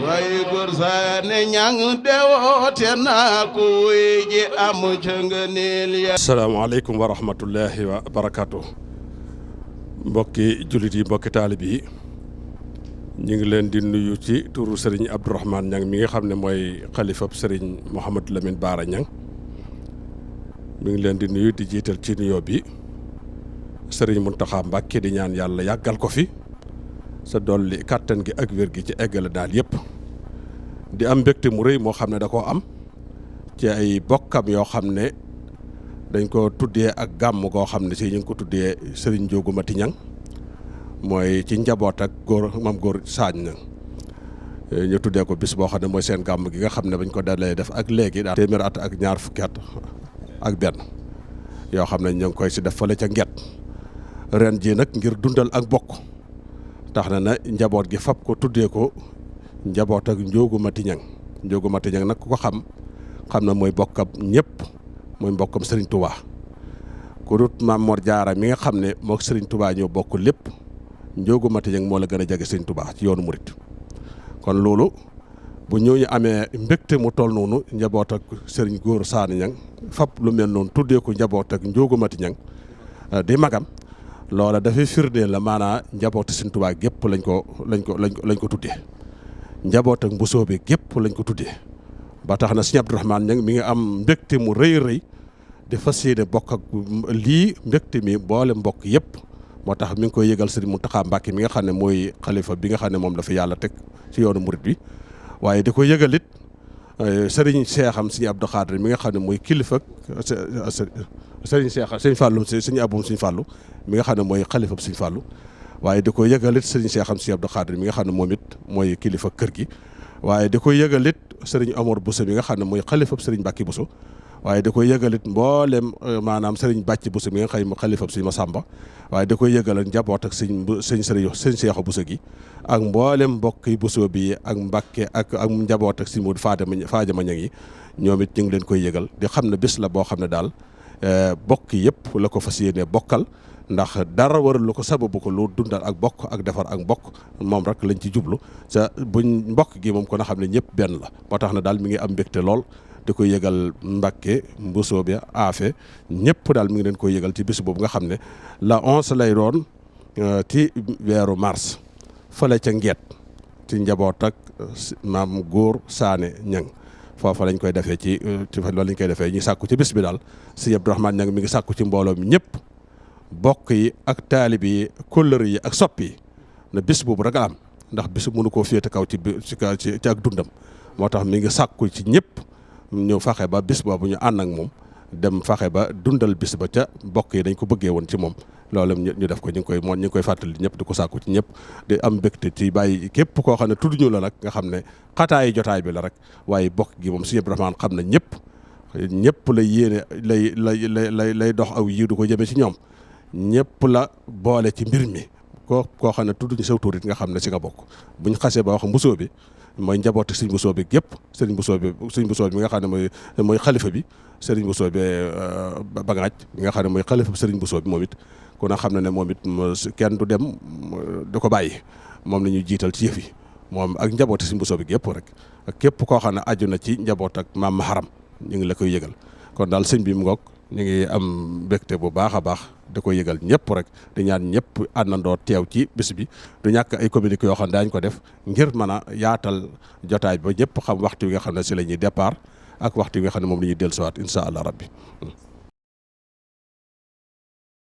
way góor saane ñang dewoote naa ko wuy ji am ca ngëneel ya. asalaamaaleykum wa rahmatullahi wa barakaatu. mbokki jullit yi, mbokki taalib yi, ñu ngi leen di nuyu ci turu Serigne Abdourahmane Niang mi nga xam ne mooy xalifab Serigne Mouhamadou Lamine Bara Niang. mi ngi leen di nuyu di jiital ci nuyoo bi Serigne Mountakha Mbacké di ñaan yàlla yàggal ko fi sa dolli kàttan gi ak wér gi ci eggale daal yëpp. di am mbégte mu rëy moo xam ne da koo am ci ay bokkam yoo xam ne dañ ko tuddee ak gàmm goo xam ne si ñu ngi ko tuddee Serigne Ndiogou Mati Niang mooy ci njaboot ak mam góor saañ na ñu tuddee ko bis boo xam ne mooy seen gàmm gi nga xam ne bañ ko dalee def ak léegi daal téeméer at ak ñaar fukki at ak benn yoo xam ne ñu ngi koy si def fële ca Nget ren jii nag ngir dundal ak bokk tax na njaboot gi fab ko tuddee ko njaboot ak Ndiogou Mati Niang. Ndiogou Mati Niang nag ku ko xam na mooy bokkam ñëpp mooy mbokkam Serigne Touba ku dut Maam Mor Jaara mi nga xam ne mook Serigne Touba ñoo bokk lépp Ndiogou Mati Niang moo la gën a jege Serigne Touba ci yoonu murit kon loolu bu ñooñu amee mbégte mu toll noonu njaboot ak Serigne Góor Saane Niang fab lu mel noonu tuddee ko njaboot ak Ndiogou Mati Niang di magam loola dafay firndeel la maanaa njaboot Serigne Touba gépp lañ ko tuddee njaboot ak Mbusoobe gépp lañ ko tuddee ba tax na Serigne Abdourahmane Niang mi nga am mbégte mu rëy di fas yéene bokk ak lii mbégte mi boole mbokk yëpp moo tax mi ngi koy yëgal Serigne Mountakha Mbacké mi nga xam ne mooy xalifa bi nga xam ne moom dafa yàlla teg ci yoonu murit bi waaye di ko yëgal it Serigne Cheikh Serigne Abdou Khadre mi nga xam ne mooy kilifa Serigne Cheikh Serigne Fallou Serigne Aboum Serigne Fallou mi nga xam ne mooy xalifa Serigne Fallou waaye di ko yëgal it Serigne Cheikh Serigne Abdou Khadre mi nga xam ne moom it mooy kilifa kër gi waaye di ko yëgal it Serigne Omar Bousso mi nga xam ne mooy xalifa Serigne Mbacké Bousso waaye da koy yëgalit mboolem maanaam Serigne Bàcc Bousso mi nga xëy xalifa Serigne Massamba waaye da koy yëgalit njaboot ak sëñ Seexu Bousso gi ak mboolem mbokk yi Bousso bi ak Mbacké ak njaboot ak Serigne Modou Fadama Niang yi ñoom it ñu ngi leen koy yëgal di xam ne bés la boo xam ne daal bokk yëpp la ko fas yéene bokkal ndax dara waral lu ko sababu ko lu dundal ak bokk ak defar ak mbokk moom rek lañ ci jublu sa buñ mbokk gi moom ko na xam ne ñëpp benn la moo tax na daal mi ngi am mbégte lool di koy yëgal Mbacké Mbusoobe Afe ñëpp daal mi ngi leen koy yëgal ci bis boobu nga xam ne la 11 lay doon ci weeru mars fële ca Ngeet ci njaboot ak Maam Góor Saane Niang foofa lañ koy defee ci loolu lañ koy defee ñu sàkku ci bis bi daal Serigne Abdourahmane Niang mi ngi sàkku ci mbooloo mi ñëpp bokk yi ak taalib yi kóllëre yi ak soppi yi na bis boobu rek am ndax bis mënu koo féete kaw ci ak dundam moo tax mi ngi sàkku ci ñëpp ñëw faxe ba bis boobu ñu ànd ak moom dem faxe ba dundal bis ba ca bokk yi dañ ko bëggee woon ci moom loolu ñu def ko ñu ngi koy fàttali ñëpp di ko sàkku ci ñëpp di am mbégte ci bàyyi képp koo xam ne tudd ñu la nag nga xam ne xataayi jotaay bi la rek waaye bokk gi moom Serigne Abdourahmane xam na ñëpp la yéene lay dox aw yiw du ko jëmee ci ñoom ñëpp la boole ci mbir mi koo xam ne tudd ñu saw tur it nga xam ne si nga bokk buñ xasee ba wax Mbusoo bi mooy njabooti Serigne Mbusoobe gépp Serigne Mbusoobe mi nga xam ne mooy xalifa bi Serigne Mbusoobe Bangaaj mi nga xam ne mooy xalifa bi Serigne Mbusoobe moom it ku na xam ne moom it kenn du dem du ko bàyyi moom la ñuy jiital ci yëf yi moom ak njabooti Serigne Mbusoobe gépp rek ak képp koo xam ne aju na ci njaboot ak maam Maharam ñu ngi la koy yëgal kon daal sëñ bi mu ngoog ñu ngi am mbégte bu baax a baax da koy yëgal ñëpp rek di ñaan ñëpp àndandoo teew ci bis bi du ñàkk ay communiqué yoo xam ne daañu ko def ngir mën a yaatal jotaay ba ñëpp xam waxtu wi nga xam ne si la ñuy départ ak waxtu wi nga xam ne moom la ñuy dellusiwaat incha allah rabbi